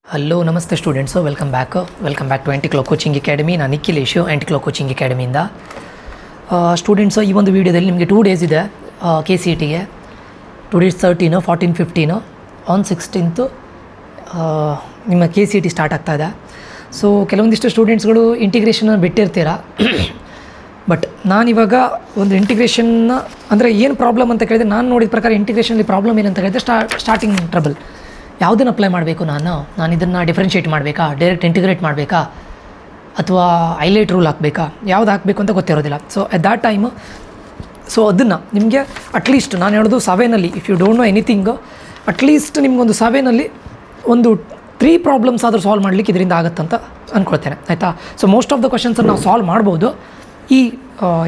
Hello ನಮಸ್ತೆ students welcome back to Anticlo coaching academy. ನಾನು Nikhilesh ಆಂಟಿಕ್ಲೋ coaching ಅಕಾಡೆಮಿಯಿಂದ. Students ಈ ಒಂದು ವೀಡಿಯೋದಲ್ಲಿ ನಿಮಗೆ 2 ಡೇಸ್ ಇದೆ KCETಗೆ. ಟುಡೇಸ್ 13, 14, 15 ಆನ್ 16th ನಿಮ್ಮ KCET ಸ್ಟಾರ್ಟ್ ಆಗ್ತಾಯಿದೆ. ಸೊ ಕೆಲವೊಂದಿಷ್ಟು ಸ್ಟೂಡೆಂಟ್ಸ್ಗಳು ಇಂಟಿಗ್ರೇಷನ್ನ ಬಿಟ್ಟಿರ್ತೀರ. ಬಟ್ ನಾನಿವಾಗ ಒಂದು ಇಂಟಿಗ್ರೇಷನ್ನ ಅಂದರೆ ಏನು ಪ್ರಾಬ್ಲಮ್ ಅಂತ ಕೇಳಿದರೆ, ನಾನು ನೋಡಿದ ಪ್ರಕಾರ ಇಂಟಿಗ್ರೇಷನಲ್ಲಿ ಪ್ರಾಬ್ಲಮ್ ಏನಂತ ಕೇಳಿದರೆ ಸ್ಟಾರ್ಟಿಂಗ್ ಟ್ರಬಲ್. ಯಾವುದನ್ನು ಅಪ್ಲೈ ಮಾಡಬೇಕು, ನಾನು ಇದನ್ನು ಡಿಫ್ರೆನ್ಷಿಯೇಟ್ ಮಾಡಬೇಕಾ, ಡೈರೆಕ್ಟ್ ಇಂಟಿಗ್ರೇಟ್ ಮಾಡಬೇಕಾ, ಅಥವಾ ಹೈಲೈಟ್ ರೂಲ್ ಹಾಕಬೇಕಾ, ಯಾವ್ದು ಹಾಕಬೇಕು ಅಂತ ಗೊತ್ತಿರೋದಿಲ್ಲ. ಸೊ ಅಟ್ ದ್ಯಾಟ್ ಟೈಮ್ ಅದನ್ನು ನಿಮಗೆ ಅಟ್ಲೀಸ್ಟ್ ನಾನು ಹೇಳೋದು 7ನಲ್ಲಿ, if you don't know anything, at least ನಿಮ್ಗೊಂದು 7ನಲ್ಲಿ ಒಂದು 3 ಪ್ರಾಬ್ಲಮ್ಸ್ ಆದರೂ ಸಾಲ್ವ್ ಮಾಡಲಿಕ್ಕೆ ಇದರಿಂದ ಆಗುತ್ತಂತ ಅಂದ್ಕೊಳ್ತೇನೆ, ಆಯಿತಾ. ಸೊ ಮೋಸ್ಟ್ ಆಫ್ ದ ಕ್ವಶನ್ಸನ್ನು ನಾವು ಸಾಲ್ವ್ ಮಾಡ್ಬೋದು ಈ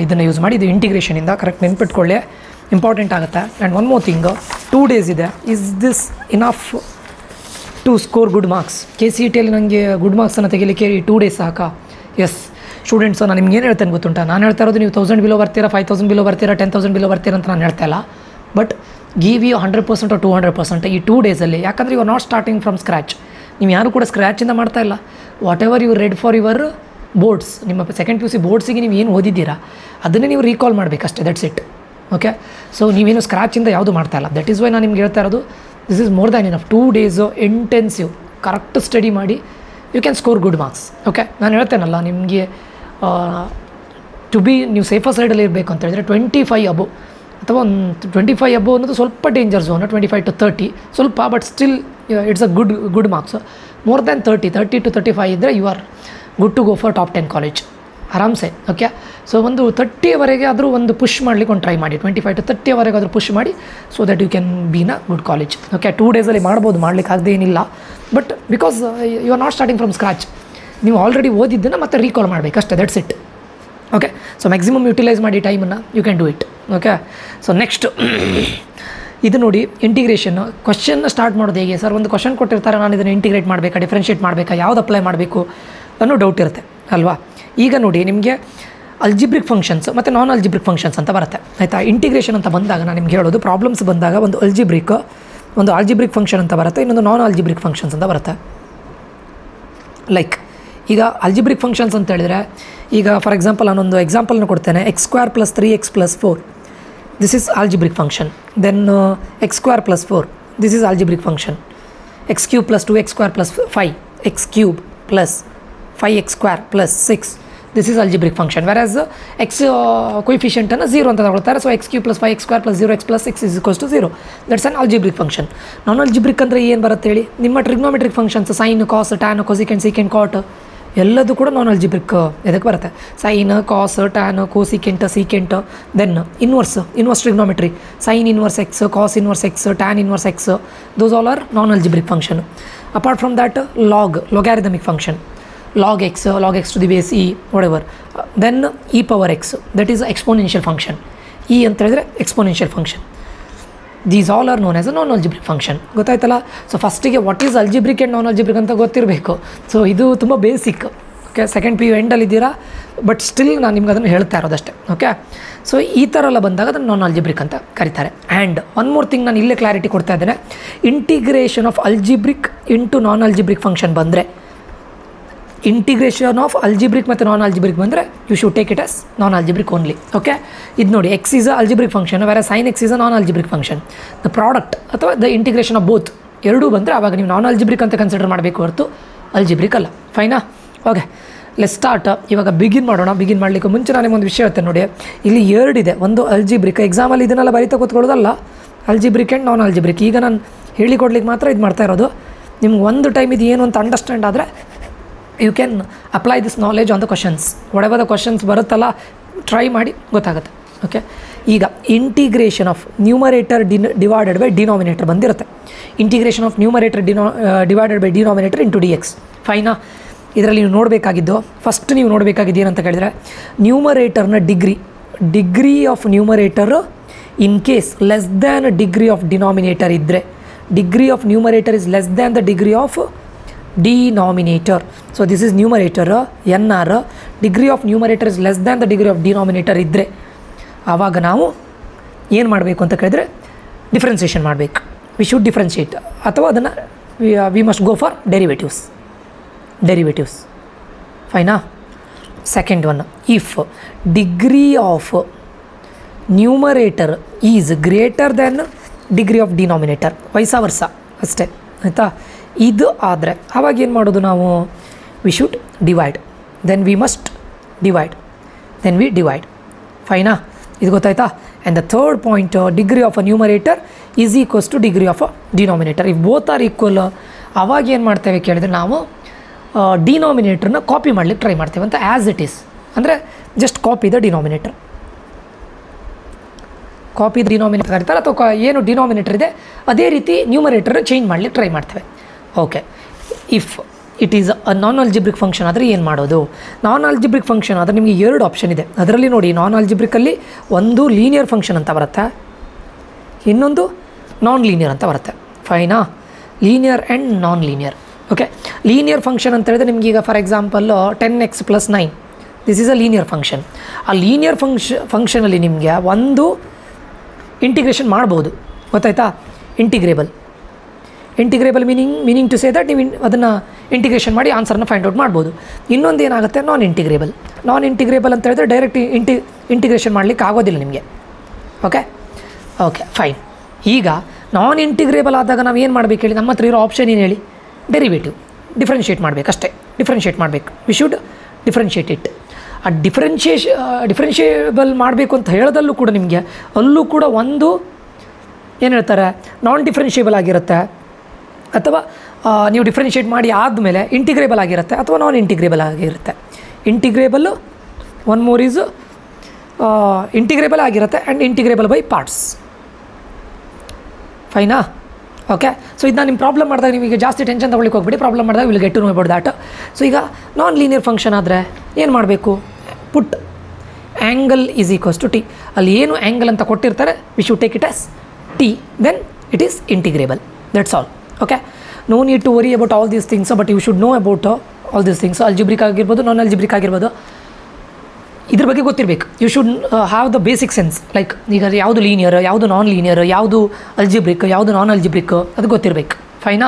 ಇದನ್ನು ಯೂಸ್ ಮಾಡಿ. ಇದು ಇಂಟಿಗ್ರೇಷನಿಂದ ಕರೆಕ್ಟ್ ನೆನ್ಪಿಟ್ಕೊಳ್ಳಿ, ಇಂಪಾರ್ಟೆಂಟ್ ಆಗುತ್ತೆ. And one more thing, 2 days ಇದೆ. Is this enough to score good marks? KCETಯಲ್ಲಿ ನನಗೆ ಗುಡ್ ಮಾರ್ಕ್ಸನ್ನು ತೆಗಿಲಿಕ್ಕೆ 2 ಡೇಸ್ ಸಾಕಾ? ಎಸ್ ಸ್ಟೂಡೆಂಟ್ಸು, ನಾನು ನಿಮ್ಗೆ ಏನು ಹೇಳ್ತೇನೆ ಗೊತ್ತುಂಟಾ, ನಾನು ಹೇಳ್ತಾ ಇರೋದು ನೀವು 1000 ಬಿಲೋ ಬರ್ತೀರಾ, 5000 ಬಿಲೋ ಬರ್ತೀರಾ, 10,000 ಬಿಲೋ ಬರ್ತೀರಾ ಅಂತ ನಾನು ಹೇಳ್ತಾ ಇಲ್ಲ. ಬಟ್ ಗಿವ್ ಯು 100% or 200% ಈ 2 ಡೇಸಲ್ಲಿ. ಯಾಕಂದರೆ you are not starting from scratch. ನೀವು ಯಾರು ಕೂಡ ಸ್ಕ್ರ್ಯಾಚಿಂದ ಮಾಡ್ತಾ ಇಲ್ಲ. Whatever you read for your boards, ನಿಮ್ಮ ಸೆಕೆಂಡ್ PUC ಬೋರ್ಡ್ಸಿಗೆ ನೀವು ಏನು ಓದಿದ್ದೀರಾ ಅದನ್ನೇ ನೀವು ರೀಕಾಲ್ ಮಾಡಬೇಕಷ್ಟೇ, ದಟ್ಸ್ ಇಟ್. ಓಕೆ, ಸೊ ನೀವೇನು ಸ್ಕ್ರ್ಯಾಚಿಂದ ಯಾವುದು ಮಾಡ್ತಾ ಇಲ್ಲ. ದಟ್ ಈಸ್ ವೈ ನಾನು ನಿಮ್ಗೆ ಹೇಳ್ತಾ ಇರೋದು, this is more than enough. 2 days intensive correct study ಮಾಡಿ, you can score good marks. Okay, ನಾನು ಹೇಳ್ತೇನಲ್ಲ ನಿಮಗೆ ಟು ಬಿ ನೀವು ಸೇಫರ್ ಸೈಡಲ್ಲಿ ಇರಬೇಕು ಅಂತ ಹೇಳಿದ್ರೆ 25 ಅಬೋ ಅಥವಾ ಒಂದು 25 ಅಬೋ ಅನ್ನೋದು ಸ್ವಲ್ಪ ಡೇಂಜರ್ ಝೋನ್. 25 to 30 ಸ್ವಲ್ಪ, but still it's a good marks. More than 30 to 35 ಇದ್ದರೆ you are good to go for top 10 college ಆರಾಮ್ಸೆ. ಓಕೆ, ಸೊ ಒಂದು 30ವರೆಗೆ ಆದರೂ ಒಂದು ಪುಷ್ ಮಾಡಲಿಕ್ಕೆ ಒಂದು ಟ್ರೈ ಮಾಡಿ. 25 to 30ವರೆಗೆ ಆದರೂ ಪುಷ್ ಮಾಡಿ, so that you can been a good college. Okay, 2 ಡೇಸಲ್ಲಿ ಮಾಡ್ಬೋದು, ಮಾಡಲಿಕ್ಕೆ ಆಗದೆ ಏನಿಲ್ಲ. But because you are not starting from scratch, ನೀವು ಆಲ್ರೆಡಿ ಓದಿದ್ದನ್ನು ಮತ್ತೆ ರೀಕಾಲ್ ಮಾಡಬೇಕು ಅಷ್ಟೇ, that's it. Okay, so maximum utilise ಮಾಡಿ ಟೈಮನ್ನು, you can do it. Okay, so next ಇದು ನೋಡಿ, ಇಂಟಿಗ್ರೇಷನ್ ಕ್ವಶನ್ನ ಸ್ಟಾರ್ಟ್ ಮಾಡೋದು ಹೇಗೆ ಸರ್? ಒಂದು ಕ್ವಶನ್ ಕೊಟ್ಟಿರ್ತಾರೆ, ನಾನು ಇದನ್ನು ಇಂಟಿಗ್ರೇಟ್ ಮಾಡಬೇಕಾ, ಡಿಫ್ರೆನ್ಷಿಯೇಟ್ ಮಾಡಬೇಕಾ, ಯಾವ್ದು ಅಪ್ಲೈ ಮಾಡಬೇಕು ಅನ್ನೋ ಡೌಟ್ ಇರುತ್ತೆ ಅಲ್ವಾ. ಈಗ ನೋಡಿ, ನಿಮಗೆ ಅಲ್ಜಿಬ್ರಿಕ್ ಫಂಕ್ಷನ್ಸ್ ಮತ್ತು ನಾನ್ ಅಲ್ಜಿಬ್ರಿಕ್ ಫಂಕ್ಷನ್ಸ್ ಅಂತ ಬರುತ್ತೆ, ಆಯಿತಾ. ಇಂಟಿಗ್ರೇಷನ್ ಅಂತ ಬಂದಾಗ ನಾನು ನಿಮ್ಗೆ ಹೇಳೋದು, ಪ್ರಾಬ್ಲಮ್ಸ್ ಬಂದಾಗ ಒಂದು ಆಲ್ಜಿಬ್ರಿಕ್ ಫಂಕ್ಷನ್ ಅಂತ ಬರುತ್ತೆ, ಇನ್ನೊಂದು ನಾನ್ ಆಲ್ಜಿಬ್ರಿಕ್ ಫಂಕ್ಷನ್ಸ್ ಅಂತ ಬರುತ್ತೆ. ಲೈಕ್ ಈಗ ಆಲ್ಜಿಬ್ರಿಕ್ ಫಂಕ್ಷನ್ಸ್ ಅಂತ ಹೇಳಿದರೆ, ಈಗ ಫಾರ್ ಎಕ್ಸಾಂಪಲ್ ನಾನೊಂದು ಎಕ್ಸಾಂಪಲ್ನ ಕೊಡ್ತೇನೆ. x² + 3x + 4 this is algebraic function. Then x² + 4 this is algebraic function. x³ + 2x² + 5 x³ + 5x² + 6 this is algebraic function. Whereas x ಕೊಯಿಫಿಷಿಯಂಟನ್ನು 0 ಅಂತ ತಗೊಳ್ತಾರೆ. So x³ + 5x² + 0x + 6 = 0. That's an algebraic function. Non algebraic ಅಂದರೆ ಏನು ಬರುತ್ತೆ ಹೇಳಿ? ನಿಮ್ಮ trigonometric functions sine, cos, tan, cosecant, secant, cot ಎಲ್ಲದೂ ಕೂಡ ನಾನ್ ಆಲ್ಜಿಬ್ರಿಕ್ ಇದಕ್ಕೆ ಬರುತ್ತೆ. Sine, cos, tan, cosecant, secant. Then inverse trigonometry, sine inverse x, cos inverse x, tan inverse x, those all are non algebraic function. Apart from that, logarithmic function, log x to the base e, whatever. Then e power x, that is exponential function. E ಅಂತ ಹೇಳಿದ್ರೆ exponential function. These all are known as a non algebraic function. ಗೊತ್ತಾಯ್ತಲ್ಲ? So ಫಸ್ಟಿಗೆ what is algebraic and non algebraic ಅಂತ ಗೊತ್ತಿರಬೇಕು. So ಇದು ತುಂಬ basic. Okay, second PU ಎಂಡಲ್ಲಿದ್ದೀರಾ, but still ನಾನು ನಿಮ್ಗೆ ಅದನ್ನು ಹೇಳ್ತಾ ಇರೋದಷ್ಟೇ. ಓಕೆ, ಸೊ ಈ ಥರ ಎಲ್ಲ ಬಂದಾಗ ಅದನ್ನು ನಾನ್ ಆಲ್ಜಿಬ್ರಿಕ್ ಅಂತ ಕರೀತಾರೆ. ಆ್ಯಂಡ್ ಒನ್ ಮೋರ್ ಥಿಂಗ್, ನಾನು ಇಲ್ಲೇ ಕ್ಲಾರಿಟಿ ಕೊಡ್ತಾ ಇದ್ದೇನೆ. Integration of algebraic into non algebraic function ಬಂದರೆ, ಇಂಟಿಗ್ರೇಷನ್ ಆಫ್ ಅಲ್ಜಿಬ್ರಿಕ್ ಮತ್ತು ನಾನ್ ಆಲ್ಜಿಬ್ರಿಕ್ ಬಂದರೆ you should take it as non algebraic only. Okay, ಇದು ನೋಡಿ, x is a algebraic function, ಬೇರೆ sin x is a non algebraic function. The product ಅಥವಾ the integration of both ಎರಡೂ ಬಂದರೆ ಆವಾಗ ನೀವು ನಾನ್ ಆಲ್ಜಿಬ್ರಿಕ್ ಅಂತ ಕನ್ಸಿಡರ್ ಮಾಡಬೇಕು ಹೊರತು ಅಲ್ಜಿಬ್ರಿಕ್ ಅಲ್ಲ. ಫೈನಾ? Okay, let's start. ಇವಾಗ ಬಿಗಿನ್ ಮಾಡೋಣ. ಬಿಗಿನ್ ಮಾಡಲಿಕ್ಕೆ ಮುಂಚೆ ನಾನು ಒಂದು ವಿಷಯ ಹೇಳ್ತೇನೆ ನೋಡಿ. ಇಲ್ಲಿ 2 ಇದೆ. ಒಂದು ಅಲ್ಜಿಬ್ರಿಕ್, ಎಕ್ಸಾಮಲ್ಲಿ ಇದನ್ನೆಲ್ಲ ಬರೀತಾ ಕೂತ್ಕೊಳ್ಳೋದಲ್ಲ, ಅಲ್ಜಿಬ್ರಿಕ್ ಆ್ಯಂಡ್ ನಾನ್ ಆಲ್ಜಿಬ್ರಿಕ್. ಈಗ ನಾನು ಹೇಳಿಕೊಡ್ಲಿಕ್ಕೆ ಮಾತ್ರ ಇದು ಮಾಡ್ತಾ ಇರೋದು. ನಿಮ್ಗೆ ಒಂದು ಟೈಮ್ ಇದು ಏನು ಅಂತ ಅಂಡರ್ಸ್ಟ್ಯಾಂಡ್ ಆದರೆ you can apply this knowledge on the questions. What the questions ಬರುತ್ತಲ್ಲ, ಟ್ರೈ ಮಾಡಿ ಗೊತ್ತಾಗುತ್ತೆ. ಓಕೆ, ಈಗ integration of numerator divided by denominator ಬಂದಿರುತ್ತೆ. Integration of numerator divided by denominator into dx. ಫೈನಾ? ಇದರಲ್ಲಿ ನೀವು ನೋಡಬೇಕಾಗಿದ್ದು, ಫಸ್ಟ್ ನೀವು ನೋಡಬೇಕಾಗಿದ್ದು ಏನಂತ ಕೇಳಿದರೆ, ನ್ಯೂಮರೇಟರ್ನ degree of numerator in case less than degree of denominator ಇದ್ದರೆ, degree of numerator is less than the degree of denominator. So this is numerator nr, degree of numerator is less than the degree of denominator ಇದ್ದರೆ ಆವಾಗ ನಾವು ಏನು ಮಾಡಬೇಕು ಅಂತ ಕೇಳಿದರೆ differentiation ಮಾಡಬೇಕು. We should differentiate, ಅಥವಾ ಅದನ್ನು we must go for derivatives ಫೈನಾ. Second one, if degree of numerator is greater then degree of denominator, vice versa ಅಷ್ಟೇ ಆಯಿತಾ. ಇದು ಆದರೆ ಆವಾಗ ಏನು ಮಾಡೋದು ನಾವು, we should divide, then we must divide, then we divide ಫೈನಾ. ಇದು ಗೊತ್ತಾಯ್ತಾ. And the third point, degree of a numerator is equals to degree of a denominator. If both are equal, ಅವಾಗ ಏನು ಮಾಡ್ತೇವೆ ಕೇಳಿದರೆ ನಾವು ಡಿನಾಮಿನೇಟ್ರನ್ನ ಕಾಪಿ ಮಾಡ್ಲಿಕ್ಕೆ ಟ್ರೈ ಮಾಡ್ತೇವೆ ಅಂತ, ಆ್ಯಸ್ ಇಟ್ ಈಸ್ ಅಂದರೆ just copy the denominator, copy denominator ಕರೀತಾರೆ, ಅಥವಾ ಏನು ಡಿನಾಮಿನೇಟರ್ ಇದೆ ಅದೇ ರೀತಿ ನ್ಯೂಮರೇಟರ್ ಚೇಂಜ್ ಮಾಡಲಿಕ್ಕೆ ಟ್ರೈ ಮಾಡ್ತೇವೆ. Okay, if it is a non algebraic function ಆದರೆ ಏನು ಮಾಡೋದು. ನಾನ್ ಆಲ್ಜಿಬ್ರಿಕ್ ಫಂಕ್ಷನ್ ಆದರೆ ನಿಮಗೆ ಎರಡು ಆಪ್ಷನ್ ಇದೆ. ಅದರಲ್ಲಿ ನೋಡಿ, ನಾನ್ ಆಲ್ಜಿಬ್ರಿಕಲ್ಲಿ ಒಂದು ಲೀನಿಯರ್ ಫಂಕ್ಷನ್ ಅಂತ ಬರುತ್ತೆ, ಇನ್ನೊಂದು ನಾನ್ ಲೀನಿಯರ್ ಅಂತ ಬರುತ್ತೆ ಫೈನಾ. Linear and non linear. Okay, linear function ಅಂತ ಹೇಳಿದ್ರೆ ನಿಮಗೀಗ for example 10x + 9, this is a linear function. ಆ ಲೀನಿಯರ್ ಫಂಕ್ಷನಲ್ಲಿ ನಿಮಗೆ ಒಂದು ಇಂಟಿಗ್ರೇಷನ್ ಮಾಡ್ಬೋದು, ಗೊತ್ತಾಯ್ತಾ. Integrable meaning to say that ನೀವು ಅದನ್ನು ಇಂಟಿಗ್ರೇಷನ್ ಮಾಡಿ ಆನ್ಸರ್ನ ಫೈಂಡ್ ಔಟ್ ಮಾಡ್ಬೋದು. ಇನ್ನೊಂದು ಏನಾಗುತ್ತೆ, ನಾನ್ ಇಂಟಿಗ್ರೇಬಲ್ ಅಂತ ಹೇಳಿದ್ರೆ ಡೈರೆಕ್ಟ್ ಇಂಟಿಗ್ರೇಷನ್ ಮಾಡಲಿಕ್ಕೆ ಆಗೋದಿಲ್ಲ ನಿಮಗೆ. Okay fine. ಈಗ ನಾನ್ ಇಂಟಿಗ್ರೇಬಲ್ ಆದಾಗ ನಾವು ಏನು ಮಾಡಬೇಕು ಹೇಳಿ, ನಮ್ಮ ಹತ್ರ ಇರೋ ಆಪ್ಷನ್ ಏನು ಹೇಳಿ, ಡಿಫ್ರೆನ್ಷಿಯೇಟ್ ಮಾಡಬೇಕು ಅಷ್ಟೇ. ಡಿಫ್ರೆನ್ಷಿಯೇಟ್ ಮಾಡಬೇಕು, ವಿ ಶುಡ್ ಡಿಫ್ರೆನ್ಷಿಯೇಟ್ ಇಟ್. ಆ ಡಿಫ್ರೆನ್ಷಿಯೇಬಲ್ ಮಾಡಬೇಕು ಅಂತ ಹೇಳೋದಲ್ಲೂ ಕೂಡ ನಿಮಗೆ ಅಲ್ಲೂ ಕೂಡ ಒಂದು ಏನು ಹೇಳ್ತಾರೆ, ನಾನ್ ಡಿಫ್ರೆನ್ಷಿಯೇಬಲ್ ಆಗಿರುತ್ತೆ, ಅಥವಾ ನೀವು ಡಿಫ್ರೆನ್ಷಿಯೇಟ್ ಮಾಡಿ ಆದಮೇಲೆ ಇಂಟಿಗ್ರೇಬಲ್ ಆಗಿರುತ್ತೆ, ಅಥವಾ ನಾನ್ ಇಂಟಿಗ್ರೇಬಲ್ ಆಗಿರುತ್ತೆ. Integrable one more is integrable ಆಗಿರುತ್ತೆ ಆ್ಯಂಡ್ ಇಂಟಿಗ್ರೇಬಲ್ ಬೈ ಪಾರ್ಟ್ಸ್ ಫೈನಾ. ಓಕೆ, ಸೊ ಇದನ್ನ ನಿಮ್ಮ ಪ್ರಾಬ್ಲಮ್ ಮಾಡಿದಾಗ ನಿಮಗೆ ಜಾಸ್ತಿ ಟೆನ್ಷನ್ ತೊಗೊಳ್ಳಿಕ್ಕೆ ಹೋಗ್ಬಿಡಿ. ಪ್ರಾಬ್ಲಮ್ ಮಾಡಿದಾಗ will get to know about that. So ಈಗ ನಾನ್ ಲೀನಿಯರ್ ಫಂಕ್ಷನ್ ಆದರೆ ಏನು ಮಾಡಬೇಕು, put angle is equals to T. ಅಲ್ಲಿ ಏನು ಆ್ಯಂಗಲ್ ಅಂತ ಕೊಟ್ಟಿರ್ತಾರೆ, we should take it as T, then it is integrable, that's all. Okay, no need to worry about all these things, but you should know about all these things. Algebraic ಆಗಿರ್ಬೋದು, non algebraic ಆಗಿರ್ಬೋದು, ಇದ್ರ ಬಗ್ಗೆ ಗೊತ್ತಿರಬೇಕು. You should have the basic sense, like ಈಗ ಯಾವುದು linear, ಯಾವುದು non linear, ಯಾವುದು algebraic, ಯಾವುದು ನಾನ್ ಅಲ್ಜಿಬ್ರಿಕ್, ಅದು ಗೊತ್ತಿರಬೇಕು ಫೈನಾ.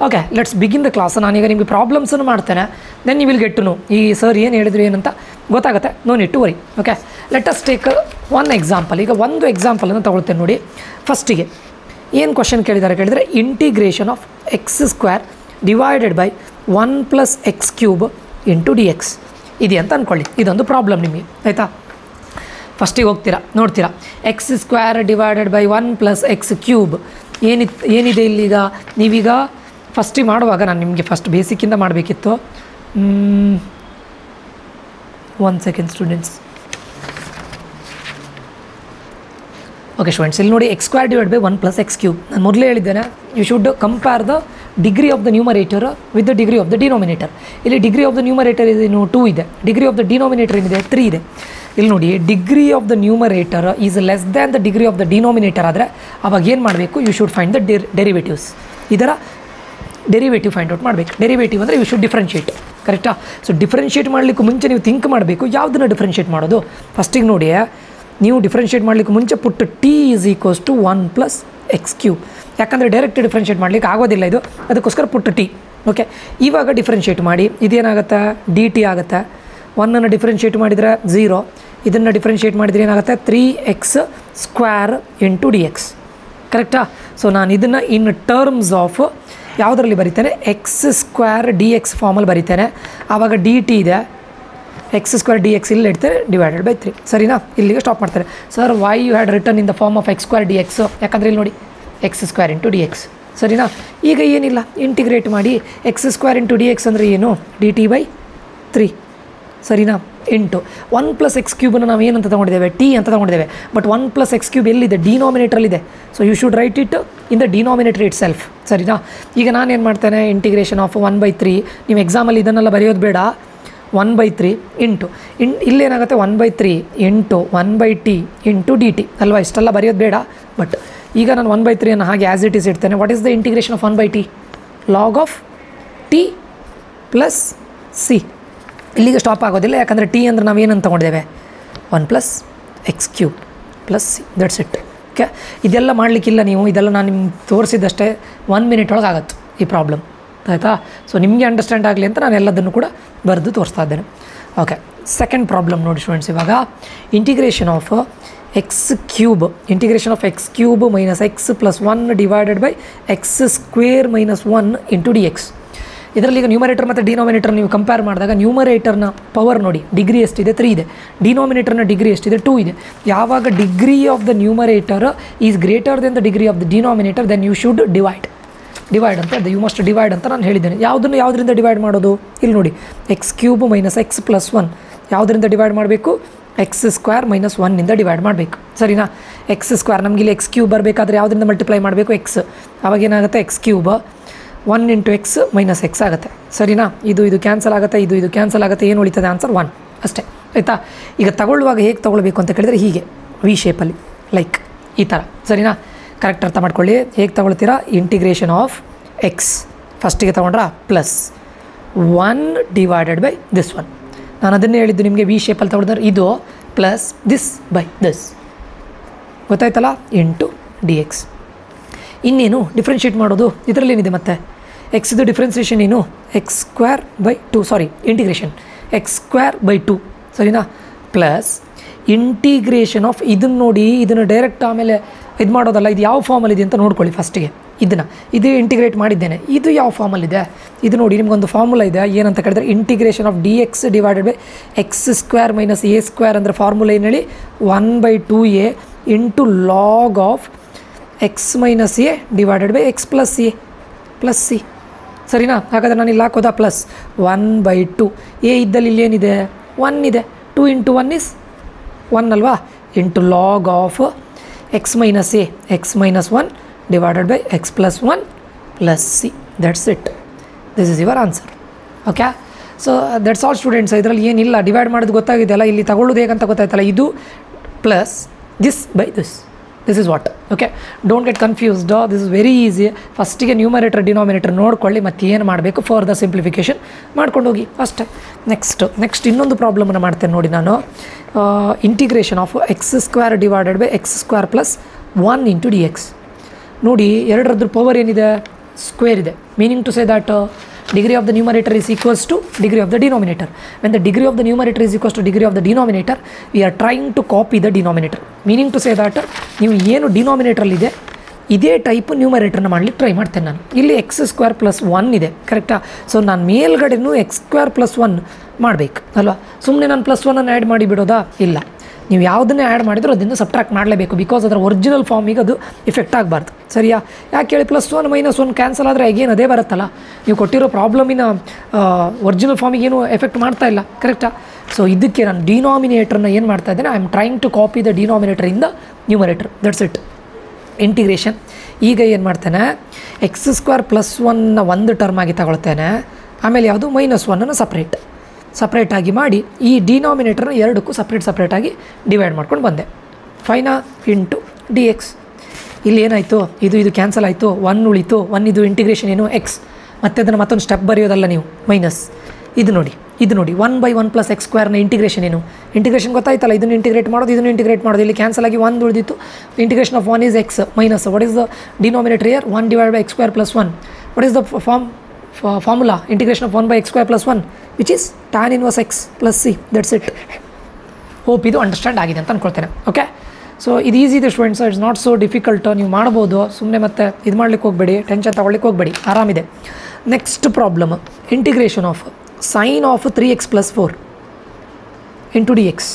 Okay, let's begin the class. ನಾನೀಗ ನಿಮಗೆ ಪ್ರಾಬ್ಲಮ್ಸನ್ನು ಮಾಡ್ತೇನೆ, then you will get to know ಈ ಸರ್ ಏನು ಹೇಳಿದ್ರು ಏನಂತ ಗೊತ್ತಾಗುತ್ತೆ. No need to worry. Okay, let us take one example. ಈಗ ಒಂದು ಎಕ್ಸಾಂಪಲನ್ನು ತಗೊಳ್ತೇನೆ ನೋಡಿ. ಫಸ್ಟಿಗೆ ಏನು ಕ್ವಶನ್ ಕೇಳಿದರೆ integration of x² divided by 1 + x³ into dx ಇದೆ ಅಂತ ಅಂದ್ಕೊಳ್ಳಿ. ಇದೊಂದು ಪ್ರಾಬ್ಲಮ್ ನಿಮಗೆ, ಆಯಿತಾ. ಫಸ್ಟಿಗೆ ಹೋಗ್ತೀರಾ, ನೋಡ್ತೀರಾ x² ಡಿವೈಡೆಡ್ ಬೈ 1 + x³ ಏನಿದೆ ಇಲ್ಲೀಗ. ನೀವೀಗ ಫಸ್ಟಿಗೆ ಮಾಡುವಾಗ ನಾನು ನಿಮಗೆ ಫಸ್ಟ್ ಬೇಸಿಕ್ಕಿಂದ ಮಾಡಬೇಕಿತ್ತು. 1 ಸೆಕೆಂಡ್ ಸ್ಟೂಡೆಂಟ್ಸ್. ಓಕೆ ಸ್ಟೂಡೆಂಟ್ಸ್, ಇಲ್ಲಿ ನೋಡಿ x² ಡಿವೈಡ್ ಬೈ 1 + x³. ನಾನು ಮೊದಲೇ ಹೇಳಿದ್ದೇನೆ, you should compare the degree of the numerator with the degree of the denominator. ಇಲ್ಲಿ ಡಿಗ್ರಿ ಆಫ್ ದ ನ್ಯೂಮರೇಟರ್ ಏನು 2 ಇದೆ, ಡಿಗ್ರಿ ಆಫ್ ದ ಡಿನಾಮಿನೇಟರ್ ಏನಿದೆ 3 ಇದೆ. ಇಲ್ಲಿ ನೋಡಿ, degree of the numerator is less than the degree of the denominator ಆದರೆ ಅವಾಗ ಏನು ಮಾಡಬೇಕು, you should find the derivatives. ಇದರ ಡೆರಿವೇಟಿವ್ ಫೈಂಡ್ ಔಟ್ ಮಾಡಬೇಕು. ಡೆರಿವೇಟಿವ್ ಅಂದರೆ ಯು ಶುಡ್ ಡಿಫ್ರೆನ್ಷಿಯೇಟ್, ಕರೆಕ್ಟಾ. ಸೊ ಡಿಫ್ರೆನ್ಷಿಯೇಟ್ ಮಾಡಲಿಕ್ಕೆ ಮುಂಚೆ ನೀವು ಥಿಂಕ್ ಮಾಡಬೇಕು, ಯಾವುದನ್ನು ಡಿಫ್ರೆನ್ಷಿಯೇಟ್ ಮಾಡೋದು. ಫಸ್ಟಿಗೆ ನೋಡಿ, ನೀವು ಡಿಫ್ರೆನ್ಷಿಯೇಟ್ ಮಾಡಲಿಕ್ಕೆ ಮುಂಚೆ put T is equals to 1 + x³. ಯಾಕಂದರೆ ಡೈರೆಕ್ಟ್ ಡಿಫ್ರೆನ್ಷಿಯೇಟ್ ಮಾಡಲಿಕ್ಕೆ ಆಗೋದಿಲ್ಲ ಇದು, ಅದಕ್ಕೋಸ್ಕರ ಪುಟ್ಟು ಟಿ. ಓಕೆ, ಇವಾಗ ಡಿಫ್ರೆನ್ಷಿಯೇಟ್ ಮಾಡಿ, ಇದೇನಾಗುತ್ತೆ, ಡಿ ಟಿ ಆಗುತ್ತೆ. 1ಅನ್ನು ಡಿಫ್ರೆನ್ಷಿಯೇಟ್ ಮಾಡಿದರೆ 0, ಇದನ್ನು ಡಿಫ್ರೆನ್ಷಿಯೇಟ್ ಮಾಡಿದರೆ ಏನಾಗುತ್ತೆ, 3x² ಇಂಟು dx, ಕರೆಕ್ಟಾ. ಸೊ ನಾನು ಇದನ್ನು ಇನ್ ಟರ್ಮ್ಸ್ ಆಫ್ ಯಾವುದರಲ್ಲಿ ಬರಿತೇನೆ, x² dx ಫಾರ್ಮಲ್ಲಿ ಬರಿತೇನೆ. ಆವಾಗ ಡಿ ಟಿ ಇದೆ, x² dx ಇಲ್ಲಿ ಇಡ್ತಾರೆ ಡಿವೈಡೆಡ್ ಬೈ 3, ಸರಿನಾ. ಇಲ್ಲಿಗೆ ಸ್ಟಾಪ್ ಮಾಡ್ತಾರೆ. Sir why you had return in the form of x² dx, ಯಾಕಂದರೆ ಇಲ್ಲಿ ನೋಡಿ x² ಇಂಟು dx, ಸರಿನಾ. ಈಗ ಏನಿಲ್ಲ, ಇಂಟಿಗ್ರೇಟ್ ಮಾಡಿ. x² ಇಂಟು dx ಅಂದರೆ ಏನು, dt/3, ಸರಿನಾ, ಇಂಟು 1 + x³ ನಾವು ಏನಂತ ತೊಗೊಂಡಿದ್ದೇವೆ, ಟಿ ಅಂತ ತೊಗೊಂಡಿದ್ದೇವೆ. ಬಟ್ 1 + x³ ಎಲ್ಲಿದೆ, ಡಿನಾಮಿನೇಟ್ರಲ್ಲಿದೆ. So you should write it in the denominator itself, ಸರಿನಾ. ಈಗ ನಾನೇನು ಮಾಡ್ತೇನೆ, ಇಂಟಿಗ್ರೇಷನ್ ಆಫ್ 1/3. ನೀವು ಎಕ್ಸಾಮಲ್ಲಿ ಇದನ್ನೆಲ್ಲ ಬರೆಯೋದು ಬೇಡ. 1/3 ಇಂಟು ಇಲ್ಲೇನಾಗುತ್ತೆ, 1/3 ಇಂಟು 1/t ಇಂಟು dt ಅಲ್ವಾ. ಇಷ್ಟೆಲ್ಲ ಬರೆಯೋದು ಬೇಡ. ಬಟ್ ಈಗ ನಾನು 1/3 ಹಾಗೆ ಆ್ಯಸ್ ಇಟ್ ಈಸ್ ಇಡ್ತೇನೆ. What is the integration of 1/t, log of t + c. ಇಲ್ಲಿಗೆ ಸ್ಟಾಪ್ ಆಗೋದಿಲ್ಲ, ಯಾಕಂದರೆ ಟಿ ಅಂದರೆ ನಾವು ಏನಂತ ತೊಗೊಂಡಿದ್ದೇವೆ, 1 + x³ + c, that's it. Okay, ಇದೆಲ್ಲ ಮಾಡಲಿಕ್ಕಿಲ್ಲ ನೀವು, ಇದೆಲ್ಲ ನಾನು ನಿಮ್ಗೆ ತೋರಿಸಿದ್ದಷ್ಟೇ 1 ಮಿನಿಟ್ ಒಳಗೆ ಆಗುತ್ತೆ. ಈ ಪ್ರಾಬ್ಲಮ್ ಆಯಿತಾ. ಸೊ ನಿಮಗೆ ಅಂಡರ್ಸ್ಟ್ಯಾಂಡ್ ಆಗಲಿ ಅಂತ ನಾನು ಎಲ್ಲದನ್ನು ಕೂಡ ಬರೆದು ತೋರಿಸ್ತಾ ಇದ್ದೇನೆ. ಓಕೆ, ಸೆಕೆಂಡ್ ಪ್ರಾಬ್ಲಮ್ ನೋಡಿ ಸ್ಟೂಡೆಂಟ್ಸ್. ಇವಾಗ integration of X cube minus x plus 1 divided by x square minus 1 into d X. ಇದರಲ್ಲಿ ಈಗ ನ್ಯೂಮರೇಟರ್ ಮತ್ತು ಡಿನಾಮಿನೇಟರ್ ನೀವು ಕಂಪೇರ್ ಮಾಡಿದಾಗ ನ್ಯೂಮರೇಟರ್ನ ಪವರ್ ನೋಡಿ, ಡಿಗ್ರಿ ಎಷ್ಟಿದೆ 3 ಇದೆ, ಡಿನಾಮಿನೇಟರ್ನ ಡಿಗ್ರಿ ಎಷ್ಟಿದೆ 2 ಇದೆ. ಯಾವಾಗ degree of the numerator is greater then the degree of the denominator then you should divide ಅಂತ ಯು ಮಸ್ಟ್ ಡಿವೈಡ್ ಅಂತ ನಾನು ಹೇಳಿದ್ದೇನೆ. ಯಾವುದರಿಂದ ಡಿವೈಡ್ ಮಾಡೋದು? ಇಲ್ಲಿ ನೋಡಿ, x cube minus x plus 1 ಯಾವುದರಿಂದ ಡಿವೈಡ್ ಮಾಡಬೇಕು? ಎಕ್ಸ್ ಸ್ಕ್ವೇರ್ ಮೈನಸ್ 1 ಡಿವೈಡ್ ಮಾಡಬೇಕು. ಸರಿನಾ? ಎಕ್ಸ್ ಸ್ಕ್ವೇರ್ ನಮಗೆ ಇಲ್ಲಿ ಎಕ್ಸ್ ಕ್ಯೂಬ್ ಬರಬೇಕಾದ್ರೆ ಯಾವುದರಿಂದ ಮಲ್ಟಿಪ್ಲೈ ಮಾಡಬೇಕು? ಎಕ್ಸ್. ಅವಾಗ ಏನಾಗುತ್ತೆ? X cube 1 into X minus X ಆಗುತ್ತೆ. ಸರಿನಾ? ಇದು ಕ್ಯಾನ್ಸಲ್ ಆಗುತ್ತೆ, ಇದು ಕ್ಯಾನ್ಸಲ್ ಆಗುತ್ತೆ. ಏನು ಉಳಿತದೆ? ಆನ್ಸರ್ 1 ಅಷ್ಟೇ. ಆಯಿತಾ? ಈಗ ತಗೊಳ್ಳುವಾಗ ಹೇಗೆ ತೊಗೊಳ್ಬೇಕು ಅಂತ ಕೇಳಿದರೆ ಹೀಗೆ ವಿ ಶೇಪಲ್ಲಿ, ಲೈಕ್ ಈ ಥರ. ಸರಿನಾ? ಕರೆಕ್ಟ್ ಅರ್ಥ ಮಾಡ್ಕೊಳ್ಳಿ. ಹೇಗೆ ತೊಗೊಳ್ತೀರಾ? ಇಂಟಿಗ್ರೇಷನ್ ಆಫ್ ಎಕ್ಸ್ ಫಸ್ಟಿಗೆ ತೊಗೊಂಡ್ರಾ ಪ್ಲಸ್ 1 ಡಿವೈಡೆಡ್ ಬೈ ದಿಸ್ 1. ನಾನು ಅದನ್ನೇ ಹೇಳಿದ್ದು ನಿಮಗೆ, ವಿ ಶೇಪಲ್ಲಿ ತೊಗೊಂಡ್ರೆ ಇದು ಪ್ಲಸ್ ದಿಸ್ ಬೈ ದಿಸ್, ಗೊತ್ತಾಯ್ತಲ್ಲ, ಇಂಟು ಡಿ ಎಕ್ಸ್. ಇನ್ನೇನು ಡಿಫ್ರೆನ್ಷಿಯೇಟ್ ಮಾಡೋದು? ಇದರಲ್ಲಿ ಏನಿದೆ ಮತ್ತೆ? ಎಕ್ಸ್ದು ಡಿಫ್ರೆನ್ಸಿಯೇಷನ್ ಏನು? X square by 2, sorry integration X square by 2. ಸರಿನಾ? ಪ್ಲಸ್ ಇಂಟಿಗ್ರೇಷನ್ ಆಫ್ ಇದನ್ನು ನೋಡಿ, ಇದನ್ನು ಡೈರೆಕ್ಟ್ ಆಮೇಲೆ ಇದು ಮಾಡೋದಲ್ಲ, ಇದು ಯಾವ ಫಾರ್ಮಲ್ಲಿದೆ ಅಂತ ನೋಡ್ಕೊಳ್ಳಿ ಫಸ್ಟಿಗೆ. ಇದು ಇಂಟಿಗ್ರೇಟ್ ಮಾಡಿದ್ದೇನೆ, ಇದು ಯಾವ ಫಾರ್ಮಲ್ಲಿದೆ? ಇದು ನೋಡಿ, ನಿಮಗೊಂದು ಫಾರ್ಮುಲಾ ಇದೆ. ಏನಂತ ಕೇಳಿದ್ರೆ integration of D X divided by x square minus A square ಅಂದರೆ ಫಾರ್ಮುಲಾ ಏನು ಹೇಳಿ? 1/2a into log of X minus A divided by X plus C. ಸರಿನಾ? ಹಾಗಾದರೆ ನಾನು ಇಲ್ಲಿ ಹಾಕೋದಾ ಪ್ಲಸ್ 1/2. ಎ ಇದ್ದಲ್ಲಿ ಇಲ್ಲೇನಿದೆ? 1 ಇದೆ. 2 ಇಂಟು 1 ಇಸ್ 1 ಅಲ್ವಾ? Into log of X minus A X minus 1 divided by X plus 1 plus C. That's it. This is your answer. Okay, so that's all students. ಇದರಲ್ಲಿ ಏನಿಲ್ಲ, divide ಮಾಡೋದು ಗೊತ್ತಾಗಿದೆಯಲ್ಲ, ಇಲ್ಲಿ ತಗೊಳ್ಳೋದು ಹೇಗಂತ ಗೊತ್ತಾಯ್ತಲ್ಲ. ಇದು plus this by this is what. Okay, don't get confused. This is very easy. ಫಸ್ಟಿಗೆ numerator denominator ನೋಡ್ಕೊಳ್ಳಿ, ಮತ್ತು ಏನು ಮಾಡಬೇಕು ಫಾರ್ ದ ಸಿಂಪ್ಲಿಫಿಕೇಷನ್ ಮಾಡ್ಕೊಂಡು ಹೋಗಿ ಅಷ್ಟೇ. ನೆಕ್ಸ್ಟ್ ಇನ್ನೊಂದು ಪ್ರಾಬ್ಲಮನ್ನು ಮಾಡ್ತೇನೆ ನೋಡಿ ನಾನು. Integration of x square divided by x square plus 1 into d x. ನೋಡಿ, ಎರಡರದ್ದು ಪವರ್ ಏನಿದೆ? ಸ್ಕ್ವೇರ್ ಇದೆ. Meaning to say that degree of the numerator is equals to degree of the denominator. When the degree of the numerator is equals to degree of the denominator, we are trying to copy the denominator. Meaning to say that ನೀವು ಏನು ಡಿನಾಮಿನೇಟ್ರಲ್ಲಿದೆ ಇದೇ type ನ್ಯೂಮರೇಟರ್ನ ಮಾಡಲಿಕ್ಕೆ try ಮಾಡ್ತೇನೆ ನಾನು. ಇಲ್ಲಿ X square plus 1 ಇದೆ, ಕರೆಕ್ಟಾ? So ನಾನು ಮೇಲ್ಗಡೆನೂ ಎಕ್ಸ್ ಸ್ಕ್ವೇರ್ ಪ್ಲಸ್ 1 ಮಾಡಬೇಕು ಅಲ್ವಾ? ಸುಮ್ಮನೆ ನಾನು ಪ್ಲಸ್ 1 ಆ್ಯಡ್ ಮಾಡಿ ಬಿಡೋದಾ? ಇಲ್ಲ, ನೀವು ಯಾವುದನ್ನೇ ಆ್ಯಡ್ ಮಾಡಿದರೂ ಅದನ್ನು ಸಬ್ಟ್ರಾಕ್ಟ್ ಮಾಡಲೇಬೇಕು. ಬಿಕಾಸ್ ಅದರ ಒರಿಜಿನಲ್ ಫಾರ್ಮಿಗೆ ಅದು ಎಫೆಕ್ಟ್ ಆಗಬಾರ್ದು. ಸರಿಯಾ? ಯಾಕೆ ಹೇಳಿ? +1 -1 ಕ್ಯಾನ್ಸಲ್ ಆದರೆ ಅಗೇನ್ ಅದೇ ಬರುತ್ತಲ್ಲ. ನೀವು ಕೊಟ್ಟಿರೋ ಪ್ರಾಬ್ಲಮಿನ ಒರಿಜಿನಲ್ ಫಾರ್ಮಿಗೆ ಏನು ಎಫೆಕ್ಟ್ ಮಾಡ್ತಾ ಇಲ್ಲ, ಕರೆಕ್ಟಾ? ಸೊ ಇದಕ್ಕೆ ನಾನು ಡಿನಾಮಿನೇಟರ್ನ ಏನು ಮಾಡ್ತಾ ಇದ್ದೇನೆ? I am trying to copy the denominator in the numerator. That's it. Integration. ಈಗ ಏನು ಮಾಡ್ತೇನೆ? ಎಕ್ಸ್ ಸ್ಕ್ವೇರ್ ಪ್ಲಸ್ 1ನ ಒಂದು ಟರ್ಮ್ ಆಗಿ ತಗೊಳ್ತೇನೆ, ಆಮೇಲೆ ಯಾವುದು -1 ಸಪ್ರೇಟಾಗಿ ಮಾಡಿ ಈ ಡಿನಾಮಿನೇಟರ್ನ ಎರಡಕ್ಕೂ ಸಪ್ರೇಟಾಗಿ ಡಿವೈಡ್ ಮಾಡ್ಕೊಂಡು ಬಂದೆ. 5 ಇಂಟು ಡಿ ಎಕ್ಸ್. ಇಲ್ಲಿ ಏನಾಯಿತು? ಇದು ಕ್ಯಾನ್ಸಲ್ ಆಯಿತು, 1 ಉಳಿತು. 1 ಇದು ಇಂಟಿಗ್ರೇಷನ್ ಏನು? ಎಕ್ಸ್. ಮತ್ತು ಅದನ್ನು ಮತ್ತೊಂದು ಸ್ಟೆಪ್ ಬರೆಯೋದಲ್ಲ ನೀವು, ಮೈನಸ್. ಇದು ನೋಡಿ 1/1 ಪ್ಲಸ್ ಎಕ್ಸ್ ಸ್ಕ್ವೇರ್ನ ಇಂಟಿಗ್ರೇಷನ್ ಏನು? ಇಂಟಿಗ್ರೇಷನ್ ಗೊತ್ತಾಯ್ತಲ್ಲ. ಇದನ್ನು ಇಂಟಿಗ್ರೇಟ್ ಮಾಡೋದು. ಇಲ್ಲಿ ಕ್ಯಾನ್ಸಲ್ ಆಗಿ 1 ಉಳಿದಿತ್ತು. Integration of 1 is x minus what is the denominator here? 1 divide by x square plus 1. What is the formula? Integration of 1 by x square plus 1, which is tan inverse x plus c. That's it. Hope ಇದು understand ಆಗಿದೆ ಅಂತ ಅಂದ್ಕೊಳ್ತೇನೆ. Okay, so ಇದು easy ಇದೆ students. It's not so difficult. ನೀವು ಮಾಡ್ಬೋದು. ಸುಮ್ಮನೆ ಮತ್ತೆ ಇದು ಮಾಡ್ಲಿಕ್ಕೆ ಹೋಗಬೇಡಿ, ಟೆನ್ಷನ್ ತೊಗೊಳ್ಳಿಕ್ಕೆ ಹೋಗಬೇಡಿ, ಆರಾಮಿದೆ. Next problem, integration of sine of 3x plus 4 into d x.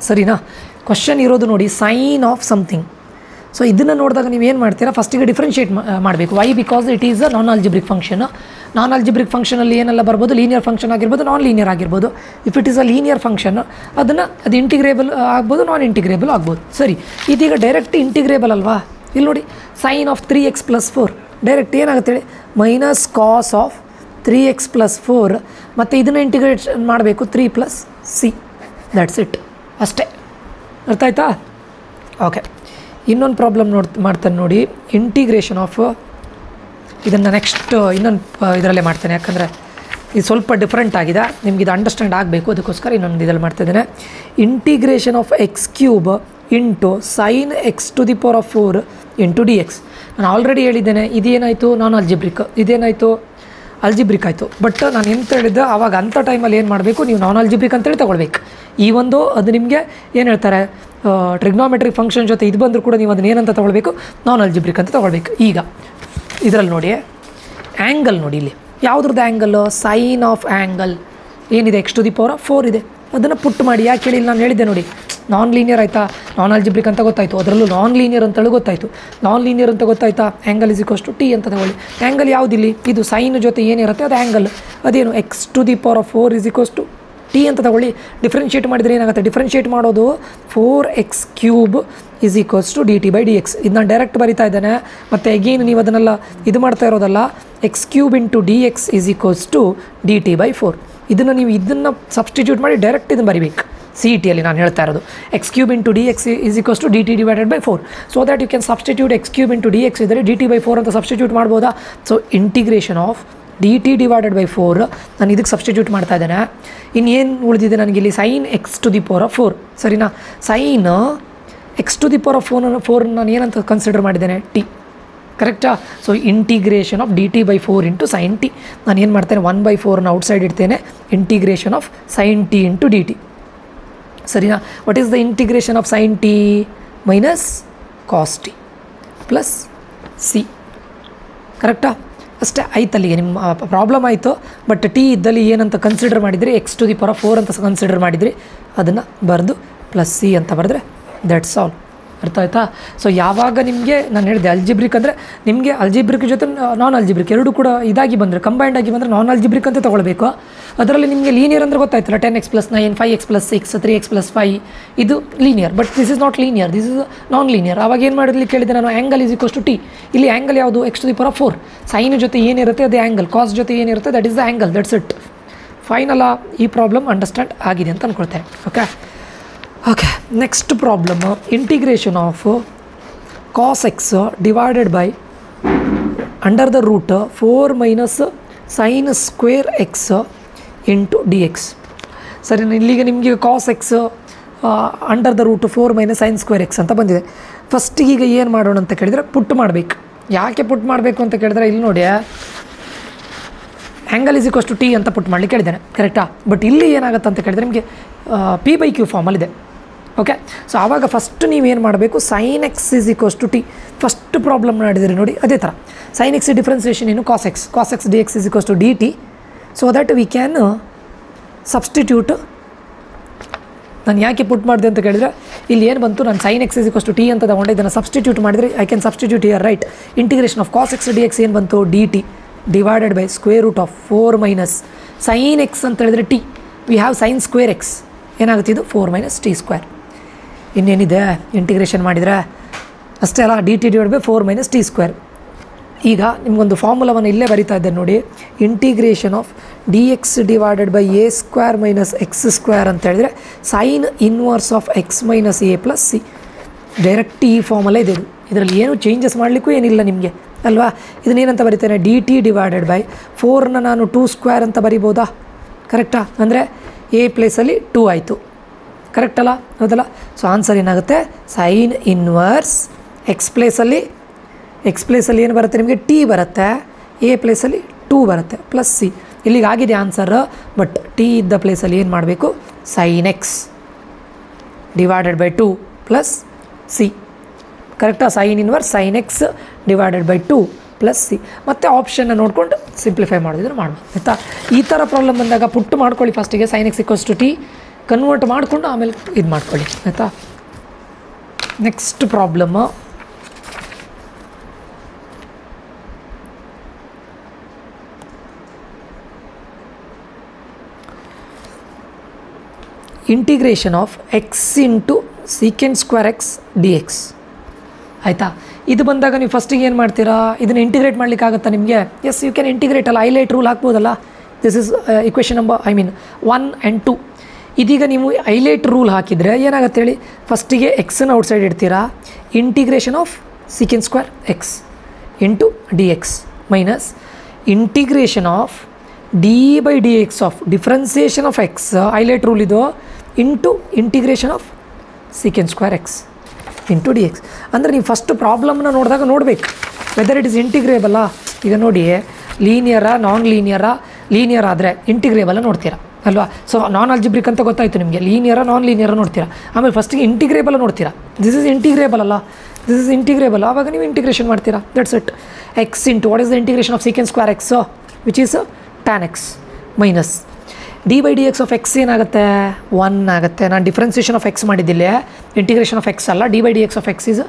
ಸರಿನಾ? ಕ್ವಶನ್ ಇರೋದು ನೋಡಿ, ಸೈನ್ ಆಫ್ ಸಮಥಿಂಗ್. ಸೊ ಇದನ್ನು ನೋಡಿದಾಗ ನೀವು ಏನು ಮಾಡ್ತೀರಾ? ಫಸ್ಟಿಗೆ ಡಿಫ್ರೆನ್ಷಿಯೇಟ್ ಮಾಡಬೇಕು. Why? Because it is a non algebraic function. Non algebraic ಫಂಕ್ಷನಲ್ಲಿ ಏನೆಲ್ಲ ಬರ್ಬೋದು? ಲೀನಿಯರ್ ಫಂಕ್ಷನ್ ಆಗಿರ್ಬೋದು, ನಾನ್ ಲೀನಿಯರ್ ಆಗಿರ್ಬೋದು. If it is a linear function, ಅದು ಇಂಟಿಗ್ರೇಬಲ್ ಆಗ್ಬೋದು, ನಾನ್ ಇಂಟಿಗ್ರೇಬಲ್ ಆಗ್ಬೋದು. ಸರಿ, ಇದೀಗ ಡೈರೆಕ್ಟ್ ಇಂಟಿಗ್ರೇಬಲ್ ಅಲ್ವಾ? ಇಲ್ಲಿ ನೋಡಿ, sign of 3x plus 4 direct ಏನಾಗುತ್ತೆ ಹೇಳಿ? Minus cos of 3x plus 4. ಮತ್ತು ಇದನ್ನು ಇಂಟಿಗ್ರೇಟ್ ಮಾಡಬೇಕು 3 + c. ದ್ಯಾಟ್ಸ್ ಇಟ್, ಅಷ್ಟೇ. ಅರ್ಥ ಆಯ್ತಾ? ಓಕೆ, ಇನ್ನೊಂದು ಪ್ರಾಬ್ಲಮ್ ಮಾಡ್ತಾನೆ ನೋಡಿ. ಇಂಟಿಗ್ರೇಷನ್ ಆಫ್ ಇದನ್ನು ನೆಕ್ಸ್ಟ್ ಇನ್ನೊಂದು ಇದರಲ್ಲೇ ಮಾಡ್ತೇನೆ, ಯಾಕಂದರೆ ಇದು ಸ್ವಲ್ಪ ಡಿಫ್ರೆಂಟ್ ಆಗಿದೆ, ನಿಮ್ಗೆ ಇದು ಅಂಡರ್ಸ್ಟ್ಯಾಂಡ್ ಆಗಬೇಕು. ಅದಕ್ಕೋಸ್ಕರ ಇನ್ನೊಂದು ಇದರಲ್ಲಿ ಮಾಡ್ತಾಯಿದ್ದೇನೆ. Integration of x³ into sine x⁴ into d X. ನಾನು ಆಲ್ರೆಡಿ ಹೇಳಿದ್ದೇನೆ, ಇದೇನಾಯಿತು ನಾನ್ ಅಲ್ಜಿಬ್ರಿಕ್, ಇದೇನಾಯಿತು ಅಲ್ಜಿಬ್ರಿಕ್ ಆಯಿತು. ಬಟ್ ನಾನು ಎಂತ ಹೇಳಿದ್ದೆ ಆವಾಗ ಅಂಥ ಟೈಮಲ್ಲಿ ಏನು ಮಾಡಬೇಕು, ನೀವು ನಾನ್ ಅಲ್ಜಿಬ್ರಿಕ್ ಅಂತೇಳಿ ತೊಗೊಳ್ಬೇಕು. ಈ ಒಂದು ಅದು ನಿಮಗೆ ಏನು ಹೇಳ್ತಾರೆ ಟ್ರಿಗ್ನೋಮೆಟ್ರಿಕ್ ಫಂಕ್ಷನ್ ಜೊತೆ ಇದು ಬಂದರೂ ಕೂಡ ನೀವು ಅದನ್ನ ಏನಂತ ತೊಗೊಳ್ಬೇಕು, ನಾನ್ ಅಲ್ಜಿಬ್ರಿಕ್ ಅಂತ ತೊಗೊಳ್ಬೇಕು. ಈಗ ಇದರಲ್ಲಿ ನೋಡಿ ಆ್ಯಂಗಲ್ ನೋಡಿ, ಇಲ್ಲಿ ಯಾವುದ್ರದ್ದು ಆ್ಯಂಗಲ್ಲು, ಸೈನ್ ಆಫ್ ಆ್ಯಂಗಲ್ ಏನಿದೆ x⁴ ಇದೆ. ಅದನ್ನು ಪುಟ್ ಮಾಡಿ. ಯಾಕೆ ಹೇಳಿ, ನಾನು ಹೇಳಿದ್ದೆ ನೋಡಿ, ನಾನ್ ಲೀನಿಯರ್ ಆಯಿತಾ, ನಾನ್ ಅಲ್ಜಿಬ್ರಿಕ್ ಅಂತ ಗೊತ್ತಾಯಿತು, ಅದರಲ್ಲೂ ನಾನ್ ಲೀನಿಯರ್ ಅಂತೇಳಿ ಗೊತ್ತಾಯಿತು. ನಾನ್ ಲೀನಿಯರ್ ಅಂತ ಗೊತ್ತಾಯ್ತಾ, ಆ್ಯಂಗಲ್ = t ಅಂತ ತಗೊಳ್ಳಿ. ಆ್ಯಂಗಲ್ ಯಾವುದಿಲ್ಲಿ, ಇದು ಸೈನ್ ಜೊತೆ ಏನಿರುತ್ತೆ ಅದು ಆ್ಯಂಗಲ್. ಅದೇನು x⁴ t ಅಂತ ತಗೊಳ್ಳಿ. ಡಿಫ್ರೆನ್ಷಿಯೇಟ್ ಮಾಡಿದರೆ ಏನಾಗುತ್ತೆ, ಡಿಫ್ರೆನ್ಷಿಯೇಟ್ ಮಾಡೋದು 4x³ = dt/dx. ಇದು ನಾನು ಡೈರೆಕ್ಟ್ ಬರಿತಾ ಇದ್ದೇನೆ. ಮತ್ತು ಅಗೇನ್ ನೀವು ಅದನ್ನೆಲ್ಲ ಇದು ಮಾಡ್ತಾ ಇರೋದಲ್ಲ, x³ × dx = dt/4. ಇದನ್ನು ನೀವು ಇದನ್ನು ಸಬ್ಸ್ಟಿಟ್ಯೂಟ್ ಮಾಡಿ ಡೈರೆಕ್ಟ್ ಇದನ್ನು ಬರಿಬೇಕು. CETಯಲ್ಲಿ ನಾನು ಹೇಳ್ತಾ ಇರೋದು x³ × dx = dt/4. So that you can substitute x³ × dx ಇದ್ದರೆ dt/4 ಅಂತ ಸಬ್ಸ್ಟಿಟ್ಯೂಟ್ ಮಾಡ್ಬೋದಾ. ಸೊ ಇಂಟಿಗ್ರೇಷನ್ ಆಫ್ dt/4 ನಾನು ಇದಕ್ಕೆ ಸಬ್ಸ್ಟಿಟ್ಯೂಟ್ ಮಾಡ್ತಾ ಇದ್ದೇನೆ. ಇನ್ನೇನು ಉಳಿದಿದೆ ನನಗಿಲ್ಲಿ, ಸೈನ್ x⁴ ಸರಿನಾ. ಸೈನ್ x⁴ ನಾನು ಏನಂತ ಕನ್ಸಿಡರ್ ಮಾಡಿದ್ದೇನೆ, t, ಕರೆಕ್ಟಾ. So integration of dt/4 × sin t. ನಾನು ಏನು ಮಾಡ್ತೇನೆ, 1/4 ಔಟ್ಸೈಡ್ ಇಡ್ತೇನೆ. Integration of sin t × dt ಸರಿನಾ. What is the integration of sin t - cos t plus c, ಕರೆಕ್ಟಾ. ಅಷ್ಟೇ ಆಯ್ತಲ್ಲಿಗೆ ನಿಮ್ಮ ಪ್ರಾಬ್ಲಮ್ ಆಯಿತು. ಬಟ್ ಟಿ ಇದ್ದಲ್ಲಿ ಏನಂತ ಕನ್ಸಿಡರ್ ಮಾಡಿದ್ರಿ, x⁴ ಅಂತ ಕನ್ಸಿಡರ್ ಮಾಡಿದ್ರಿ, ಅದನ್ನು ಬರೆದು ಪ್ಲಸ್ c ಅಂತ ಬರೆದ್ರೆ ದಟ್ಸ್ ಆಲ್. ಅರ್ಥ ಆಯ್ತಾ. ಸೊ ಯಾವಾಗ ನಿಮಗೆ ನಾನು ಹೇಳಿದೆ ಅಲ್ಜಿಬ್ರಿಕ್ ಅಂದರೆ ನಿಮಗೆ ಅಲ್ಜಿಬ್ರಿಕ್ ಜೊತೆ ನಾನ್ ಅಲ್ಜಿಬ್ರಿಕ್ ಎರಡೂ ಕೂಡ ಇದಾಗಿ ಬಂದರೆ, ಕಂಬೈಂಡ್ ಆಗಿ ಬಂದರೆ ನಾನ್ ಅಲ್ಜಿಬ್ರಿಕ್ ಅಂತ ತೊಗೊಳ್ಬೇಕು. ಅದರಲ್ಲಿ ನಿಮಗೆ ಲೀನಿಯರ್ ಅಂದರೆ ಗೊತ್ತಾಯ್ತಲ್ಲ, 10x + 9, 5x + 6, 3x + 5 ಇದು linear. But this is not linear, this is non linear. ಆವಾಗ ಏನು ಮಾಡಿದ್ಲಿ ಕೇಳಿದೆ ನಾನು, ಆ್ಯಂಗಲ್ = t. ಇಲ್ಲಿ ಆ್ಯಂಗಲ್ ಯಾವುದು, x⁴. ಸೈನ್ ಜೊತೆ ಏನಿರುತ್ತೆ ಅದೇ ಆ್ಯಂಗಲ್, ಕಾಸ್ ಜೊತೆ ಏನಿರುತ್ತೆ that is the angle, that's it. ಫೈನಲ್ಲ ಈ ಪ್ರಾಬ್ಲಮ್ ಅಂಡರ್ಸ್ಟ್ಯಾಂಡ್ ಆಗಿದೆ ಅಂತ ಅಂದ್ಕೊಳ್ತೇನೆ. Okay next problem, integration of cos x divided by under the root 4 - sin square x × dx. ಸರಿ, ಇಲ್ಲಿಗೆ ನಿಮಗೆ cos x under the root 4 - sin square x ಅಂತ ಬಂದಿದೆ. ಫಸ್ಟಿಗೆ ಈಗ ಏನು ಮಾಡೋಣ ಅಂತ ಕೇಳಿದರೆ ಪುಟ್ ಮಾಡಬೇಕು. ಯಾಕೆ ಪುಟ್ ಮಾಡಬೇಕು ಅಂತ ಕೇಳಿದ್ರೆ, ಇಲ್ಲಿ ನೋಡಿ ಆ್ಯಂಗಲ್ = t ಅಂತ ಪುಟ್ ಮಾಡಲಿಕ್ಕೆ ಹೇಳಿದ್ದೇನೆ, ಕರೆಕ್ಟಾ. ಬಟ್ ಇಲ್ಲಿ ಏನಾಗುತ್ತೆ ಅಂತ ಕೇಳಿದರೆ ನಿಮಗೆ p/q ಫಾರ್ಮಲ್ಲಿದೆ. ಓಕೆ, ಸೊ ಆವಾಗ ಫಸ್ಟ್ ನೀವೇನು ಮಾಡಬೇಕು, sin x = t. First problem ಮಾಡಿದಿರಿ ನೋಡಿ ಅದೇ ಥರ. sin x ಡಿಫ್ರೆನ್ಸಿಯೇಷನ್ ಏನು, cos x dx = dt. So that we can substitute. ನಾನು ಯಾಕೆ ಪುಟ್ ಮಾಡಿದೆ ಅಂತ ಕೇಳಿದರೆ, ಇಲ್ಲಿ ಏನು ಬಂತು, ನಾನು sin x = t ಅಂತ ತಗೊಂಡೆ, ಇದನ್ನು ಸಬ್ಸ್ಟಿಟ್ಯೂಟ್ ಮಾಡಿದರೆ I can substitute here, right. Integration of cos x dx ಏನು ಬಂತು, dt divided by √4 - sin x ಅಂತ ಹೇಳಿದರೆ t. We have sin square x, ಏನಾಗುತ್ತೆ ಇದು 4 - t². ಇನ್ನೇನಿದೆ ಇಂಟಿಗ್ರೇಷನ್ ಮಾಡಿದರೆ ಅಷ್ಟೇ ಅಲ್ಲ, dt / 4 - t². ಈಗ ನಿಮಗೊಂದು ಫಾರ್ಮುಲಾವನ್ನು ಇಲ್ಲೇ ಬರಿತಾ ಇದ್ದೇನೆ ನೋಡಿ, integration of dx divided by a² - x² ಅಂತ ಹೇಳಿದರೆ sine inverse of x - a + c. Direct ಈ ಫಾರ್ಮಲ್ಲೇ ಇದೆ. ಇದರಲ್ಲಿ ಏನು ಚೇಂಜಸ್ ಮಾಡಲಿಕ್ಕೂ ಏನಿಲ್ಲ ನಿಮಗೆ ಅಲ್ವಾ. ಇದನ್ನೇನಂತ ಬರಿತೇನೆ, dt ಡಿವೈಡೆಡ್ ಬೈ 4ನ ನಾನು 2² ಅಂತ ಬರಿಬೋದಾ, ಕರೆಕ್ಟಾ. ಅಂದರೆ a ಪ್ಲೇಸಲ್ಲಿ 2 ಆಯಿತು, ಕರೆಕ್ಟ್ ಅಲ್ಲ, ಹೌದಲ್ಲ. ಸೊ ಆನ್ಸರ್ ಏನಾಗುತ್ತೆ, ಸೈನ್ ಇನ್ವರ್ಸ್ x ಪ್ಲೇಸಲ್ಲಿ ಏನು ಬರುತ್ತೆ ನಿಮಗೆ, t ಬರುತ್ತೆ, a ಪ್ಲೇಸಲ್ಲಿ 2 ಬರುತ್ತೆ ಪ್ಲಸ್ c. ಇಲ್ಲಿಗೆ ಆಗಿದೆ ಆನ್ಸರ್. ಬಟ್ t ಇದ್ದ ಪ್ಲೇಸಲ್ಲಿ ಏನು ಮಾಡಬೇಕು, sin x divided by 2 plus c, ಕರೆಕ್ಟಾ. Sine inverse sin x divided by 2 plus c. ಮತ್ತು ಆಪ್ಷನ್ನ ನೋಡ್ಕೊಂಡು ಸಿಂಪ್ಲಿಫೈ ಮಾಡೋದಿದ್ರೆ ಮಾಡ್ಬೋದು, ಆಯಿತಾ. ಈ ಥರ ಪ್ರಾಬ್ಲಮ್ ಬಂದಾಗ ಪುಟ್ಟು ಮಾಡ್ಕೊಳ್ಳಿ ಫಸ್ಟಿಗೆ, sin x = t ಕನ್ವರ್ಟ್ ಮಾಡಿಕೊಂಡು ಆಮೇಲೆ ಇದು ಮಾಡ್ಕೊಳ್ಳಿ, ಆಯಿತಾ. Next problem, integration of x × sec² x dx. ಆಯಿತಾ. ಇದು ಬಂದಾಗ ನೀವು ಫಸ್ಟಿಗೆ ಏನು ಮಾಡ್ತೀರಾ, ಇದನ್ನು ಇಂಟಿಗ್ರೇಟ್ ಮಾಡಲಿಕ್ಕೆ ಆಗುತ್ತಾ ನಿಮಗೆ. ಎಸ್, ಯು ಕ್ಯಾನ್ ಇಂಟಿಗ್ರೇಟ್ ಅಲ್ಲ, ಹೈಲೈಟ್ ರೂಲ್ ಹಾಕ್ಬೋದಲ್ಲ. This is equation number 1 and 2. ಇದೀಗ ನೀವು ಹೈಲೈಟ್ ರೂಲ್ ಹಾಕಿದರೆ ಏನಾಗುತ್ತೆ ಹೇಳಿ, ಫಸ್ಟಿಗೆ ಎಕ್ಸನ್ನು ಔಟ್ಸೈಡ್ ಇಡ್ತೀರಾ. Integration of sec² x × dx minus integration of d/dx of differentiation of x, ILATE rule ಇದು, into integration of sec² x. Into d x. ಅಂದರೆ ನೀವು ಫಸ್ಟ್ ಪ್ರಾಬ್ಲಮ್ನ ನೋಡಿದಾಗ ನೋಡಬೇಕು ವೆದರ್ ಇಟ್ ಇಸ್ ಇಂಟಿಗ್ರೇಬಲ್ಲ. ಈಗ ನೋಡಿ ಲೀನಿಯರಾ ನಾನ್ ಲೀನಿಯರಾ, ಲೀನಿಯರ್ ಆದರೆ ಇಂಟಿಗ್ರೇಬಲ್ಲ ನೋಡ್ತೀರಾ ಅಲ್ವಾ. ಸೊ ನಾನ್ ಅಲ್ಜಿಬ್ರಿಕ್ ಅಂತ ಗೊತ್ತಾಯಿತು ನಿಮಗೆ, ಲೀನಿಯರ ನಾನ್ ಲೀನಿಯರ ನೋಡ್ತೀರಾ. ಆಮೇಲೆ ಫಸ್ಟಿಗೆ ಇಂಟಿಗ್ರೇಬಲ್ ನೋಡ್ತೀರಾ, ದಿಸ್ ಇಸ್ ಇಂಟಿಗ್ರೇಬಲ್ ಅಲ್ಲ, ದಿಸ್ ಇಸ್ ಇಂಟಿಗ್ರೇಬಲ್, ಆವಾಗ ನೀವು ಇಂಟಿಗ್ರೇಷನ್ ಮಾಡ್ತೀರಾ. That's it. X into what is the integration of second square x which is tan x minus d by d x of x ಏನಾಗುತ್ತೆ 1 ಆಗುತ್ತೆ. ನಾನು differentiation of x ಮಾಡಿದ್ದಿಲ್ಲ, integration of x ಅಲ್ಲ, d by d x of x is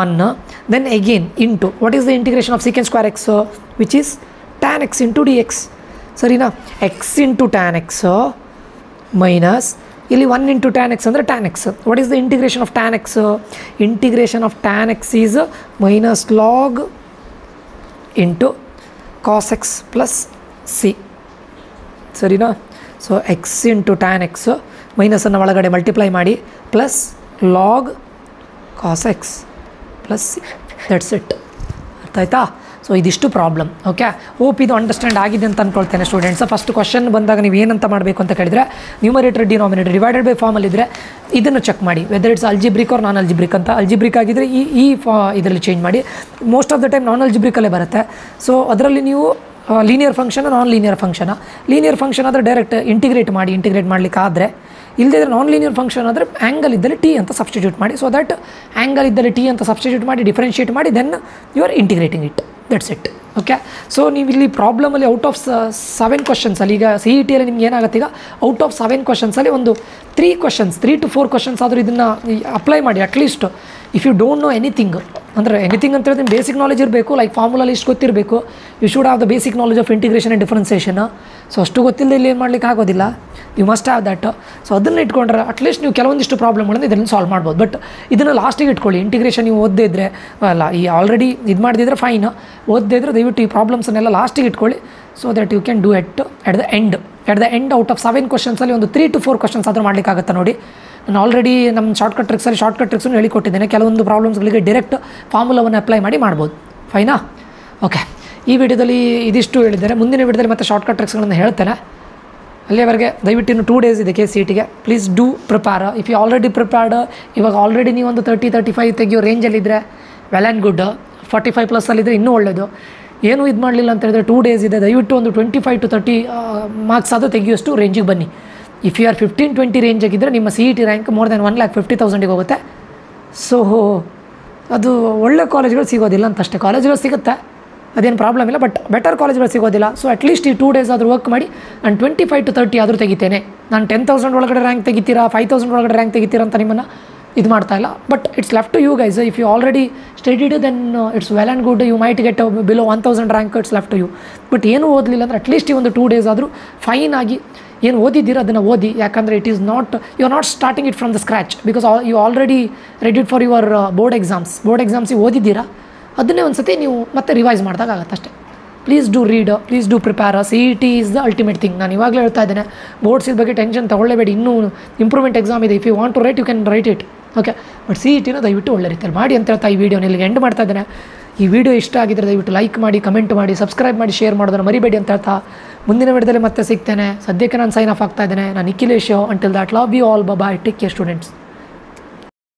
1. Then again into what is the integration of second square x which is tan x into d x. ಸರಿನಾ. X into tan x minus ಇಲ್ಲಿ 1 into tan x ಅಂದರೆ tan x. What is the integration of tan x? Integration of tan x is minus log into cos x plus C. ಸರಿನಾ. So x into tan x ಮೈನಸನ್ನು ಒಳಗಡೆ multiply ಮಾಡಿ plus log cos x plus C. That's it. ಅರ್ಥ ಆಯ್ತಾ? So ಇದಿಷ್ಟು problem. Okay, hope ಇದು understand ಆಗಿದೆ ಅಂತ ಅಂದ್ಕೊಳ್ತೇನೆ ಸ್ಟೂಡೆಂಟ್ಸ್. ಫಸ್ಟ್ ಕ್ವಶನ್ ಬಂದಾಗ ನೀವು ಏನಂತ ಮಾಡಬೇಕು ಅಂತ ಕೇಳಿದರೆ, ನ್ಯೂಮರೇಟರ್ ಡಿನಾಮಿನೇಟರ್ ಡಿವೈಡೆಡ್ ಬೈ ಫಾರ್ಮಲ್ಲಿದ್ದರೆ ಇದನ್ನು ಚೆಕ್ ಮಾಡಿ whether it's algebraic or non algebraic ಅಂತ. ಅಲ್ಜಿಬ್ರಿಕ್ ಆಗಿದ್ದರೆ ಇದರಲ್ಲಿ ಚೇಂಜ್ ಮಾಡಿ. Most of the time non ಅಲ್ಜಿಬ್ರಿಕಲ್ಲೇ ಬರುತ್ತೆ. ಸೊ ಅದರಲ್ಲಿ ನೀವು linear function non linear function ಆದರೆ ಡೈರೆಕ್ಟ್ ಇಂಟಿಗ್ರೇಟ್ ಮಾಡಲಿಕ್ಕೆ ಆದರೆ, ಇಲ್ಲದಿದ್ದರೆ ನಾನ್ ಲೀನಿಯರ್ ಫಂಕ್ಷನ್ ಆದರೆ ಆ್ಯಂಗಲ್ ಇದ್ದಲ್ಲಿ ಟಿ ಅಂತ ಸಬ್ಸ್ಟಿಟ್ಯೂಟ್ ಮಾಡಿ. ಸೊ ದಟ್ ಆ್ಯಂಗಲ್ ಇದ್ದಲ್ಲಿ ಟಿ ಅಂತ ಸಬ್ಸ್ಟಿಟ್ಯೂಟ್ ಮಾಡಿ ಡಿಫ್ರೆನ್ಷಿಯೇಟ್ ಮಾಡಿ then you are integrating it. That's it. Okay, so ನೀವು ಇಲ್ಲಿ ಪ್ರಾಬ್ಲಮಲ್ಲಿ ಔಟ್ ಆಫ್ 7 ಕ್ವಶನ್ಸಲ್ಲಿ, ಈಗ ಸಿ ಇ ಟಿಯಲ್ಲಿ ನಿಮ್ಗೆ ಏನಾಗುತ್ತೆ, ಈಗ ಔಟ್ ಆಫ್ 7 ಕ್ವಶನ್ಸಲ್ಲಿ ಒಂದು 3 to 4 ಕ್ವಶನ್ಸ್ ಆದರೂ ಇದನ್ನು ಅಪ್ಲೈ ಮಾಡಿ. At least if you don't know anything, ಅಂದರೆ ಎನಿಥಿಂಗ್ ಅಂತ ಹೇಳಿದ್ರೆ ಬೇಸಿಕ್ ನಾಲೆಜ್ ಇರಬೇಕು, ಲೈಕ್ ಫಾರ್ಮುಲಲ್ಲಿ ಇಷ್ಟು ಗೊತ್ತಿರಬೇಕು. You should have the basic knowledge of integration and differentiation. So ಅಷ್ಟು ಗೊತ್ತಿಲ್ಲದೆ ಇಲ್ಲಿ ಏನು ಮಾಡಲಿಕ್ಕೆ ಆಗೋದಿಲ್ಲ. You must have that. So ಅದನ್ನು ಇಟ್ಕೊಂಡ್ರೆ ಅಟ್ಲೀಸ್ಟ್ ನೀವು ಕೆಲವೊಂದಿಷ್ಟು ಪ್ರಾಬ್ಲಮ್ಗಳನ್ನು ಇದನ್ನು ಸಾಲ್ವ್ ಮಾಡ್ಬೋದು. ಬಟ್ ಇದನ್ನು ಲಾಸ್ಟಿಗೆ ಇಟ್ಕೊಳ್ಳಿ. ಇಂಟಿಗ್ರೇಷನ್ ನೀವು ಓದದೇ ಇದ್ದರೆ ಅಲ್ಲ, ಈ ಆಲ್ರೆಡಿ ಇದು ಮಾಡಿದ್ರೆ ಫೈನ್, ಓದದೇ ಇದ್ದರೆ ದಯವಿಟ್ಟು ಈ ಪ್ರಾಬ್ಲಮ್ಸನ್ನೆಲ್ಲ ಲಾಸ್ಟಿಗೆ ಇಟ್ಕೊಳ್ಳಿ. So that you can do at the end out of 7 ಕ್ವಶನ್ಸಲ್ಲಿ ಒಂದು 3 to 4 ಕ್ವಶನ್ಸ್ ಆದರೂ ಮಾಡಲಿಕ್ಕಾಗುತ್ತೆ ನೋಡಿ. ನಾನು ಆಲ್ರೆಡಿ ನಮ್ಮ ಶಾರ್ಟ್ಕಟ್ ಟ್ರಿಕ್ಸನ್ನು ಹೇಳಿಕೊಟ್ಟಿದ್ದೇನೆ. ಕೆಲವೊಂದು ಪ್ರಾಬ್ಲಮ್ಸ್ಗಳಿಗೆ ಡೈರೆಕ್ಟ್ ಫಾರ್ಮುಲಾವನ್ನು ಅಪ್ಲೈ ಮಾಡಿ ಮಾಡ್ಬೋದು. ಫೈನಾ? ಓಕೆ, ಈ ವಿಡಿಯೋದಲ್ಲಿ ಇದಿಷ್ಟು ಹೇಳಿದ್ದಾರೆ. ಮುಂದಿನ ವಿಡಿಯೋದಲ್ಲಿ ಮತ್ತೆ ಶಾರ್ಟ್ಕಟ್ ಟ್ರಿಕ್ಸ್ಗಳನ್ನು ಹೇಳ್ತೇನೆ. ಅಲ್ಲಿಯವರೆಗೆ ದಯವಿಟ್ಟು ಇನ್ನು 2 days ಇದೆ KCET ಗೆ. Please do prepare. If you already prepared, ಇವಾಗ ಆಲ್ರೆಡಿ ನೀವು ಒಂದು 30-35 ತೆಗಿಯೋ ರೇಂಜಲ್ಲಿದ್ದರೆ ವೆಲ್ ಆ್ಯಂಡ್ ಗುಡ್. 45+ಅಲ್ಲಿದ್ದರೆ ಇನ್ನೂ ಒಳ್ಳೆಯದು. ಏನೂ ಇದು ಮಾಡಲಿಲ್ಲ ಅಂತ ಹೇಳಿದ್ರೆ 2 days ಇದೆ. ದಯವಿಟ್ಟು ಒಂದು 25 to 30 ಮಾರ್ಕ್ಸ್ ಆದರೂ ತೆಗಿಯೋಷ್ಟು ರೇಂಜಿಗೆ ಬನ್ನಿ. ಇಫ್ ಯು ಆರ್ 15-20 ರೇಂಜಾಗಿದ್ದರೆ ನಿಮ್ಮ CET ರ್ಯಾಂಕ್ more than 1,50,000 ಹೋಗುತ್ತೆ. ಸೊ ಅದು ಒಳ್ಳೆ ಕಾಲೇಜ್ಗಳು ಸಿಗೋದಿಲ್ಲ ಅಂತಷ್ಟೇ. ಕಾಲೇಜ್ಗಳು ಸಿಗುತ್ತೆ, ಅದೇನು ಪ್ರಾಬ್ಲಮ್ ಇಲ್ಲ, ಬಟ್ ಬೆಟರ್ ಕಾಲೇಜ್ಗಳು ಸಿಗೋದಿಲ್ಲ. ಸೊ ಅಟ್ಲೀಸ್ಟ್ ಈ 2 days ಆದರೂ ವರ್ಕ್ ಮಾಡಿ. ನಾನು 25 to 30 ಆದರೂ ತೆಗಿತೇನೆ. ನಾನು 10,000 ಒಳಗಡೆ ರ್ಯಾಂಕ್ ತೆಗಿತೀರಾ, 5,000 ಒಳಗಡೆ ರ್ಯಾಂಕ್ ತೆಗಿತೀರಾ ಅಂತ ನಿಮ್ಮನ್ನು ಇದು ಮಾಡ್ತಾ ಇಲ್ಲ. But it's left to you guys. If you already studied then it's well and good. You might get below 1,000 rank. It's left to you. But ಏನೂ ಓದಲಿಲ್ಲ ಅಂದರೆ ಅಟ್ಲೀಸ್ಟ್ ಈ ಒಂದು 2 days ಆದರೂ ಫೈನ್ ಆಗಿ ಏನು ಓದಿದ್ದೀರ ಅದನ್ನು ಓದಿ. ಯಾಕಂದರೆ it is not, you are not starting it from the scratch, because you already readed for your board ಎಕ್ಸಾಮ್ಸಿಗೆ ಓದಿದ್ದೀರಾ. ಅದನ್ನೇ ಒಂದು ಸತಿ ನೀವು ಮತ್ತೆ ರಿವೈಸ್ ಮಾಡಿದಾಗ ಆಗುತ್ತೆ ಅಷ್ಟೇ. Please do read, please do prepare. CET is the ultimate thing. ನಾನು ಇವಾಗಲೇ ಹೇಳ್ತಾ ಇದ್ದೇನೆ, ಬೋರ್ಡ್ಸ್ ಬಗ್ಗೆ ಟೆನ್ಷನ್ ತೊಗೊಳ್ಳೇಬೇಡಿ. ಇನ್ನೂ ಇಂಪ್ರೂವ್ಮೆಂಟ್ ಎಕ್ಸಾಮ್ ಇದೆ. If you want to write you can write it. Okay, but CETನ ದಯವಿಟ್ಟು ಒಳ್ಳೆ ರೀತಿಯಲ್ಲಿ ಮಾಡಿ ಅಂತ ಹೇಳ್ತಾ ಈ ವಿಡಿಯೋನ ಇಲ್ಲಿಗೆ ಎಂಡ್ ಮಾಡ್ತಾ ಇದ್ದೇನೆ. ಈ ವಿಡಿಯೋ ಇಷ್ಟ ಆಗಿದ್ದರೆ ದಯವಿಟ್ಟು ಲೈಕ್ ಮಾಡಿ, ಕಮೆಂಟ್ ಮಾಡಿ, ಸಬ್ಸ್ಕ್ರೈಬ್ ಮಾಡಿ, ಶೇರ್ ಮಾಡೋದನ್ನು ಮರಿಬೇಡಿ ಅಂತ ಹೇಳ್ತಾ ಮುಂದಿನ ವಿಡಿಯೋದಲ್ಲಿ ಮತ್ತೆ ಸಿಗ್ತೇನೆ. ಸದ್ಯಕ್ಕೆ ನಾನು ಸೈನ್ ಆಫ್ ಆಗ್ತಾ ಇದ್ದೇನೆ. ನಾನು Nikhilesh. Until that, love you all. Bye. Take care students.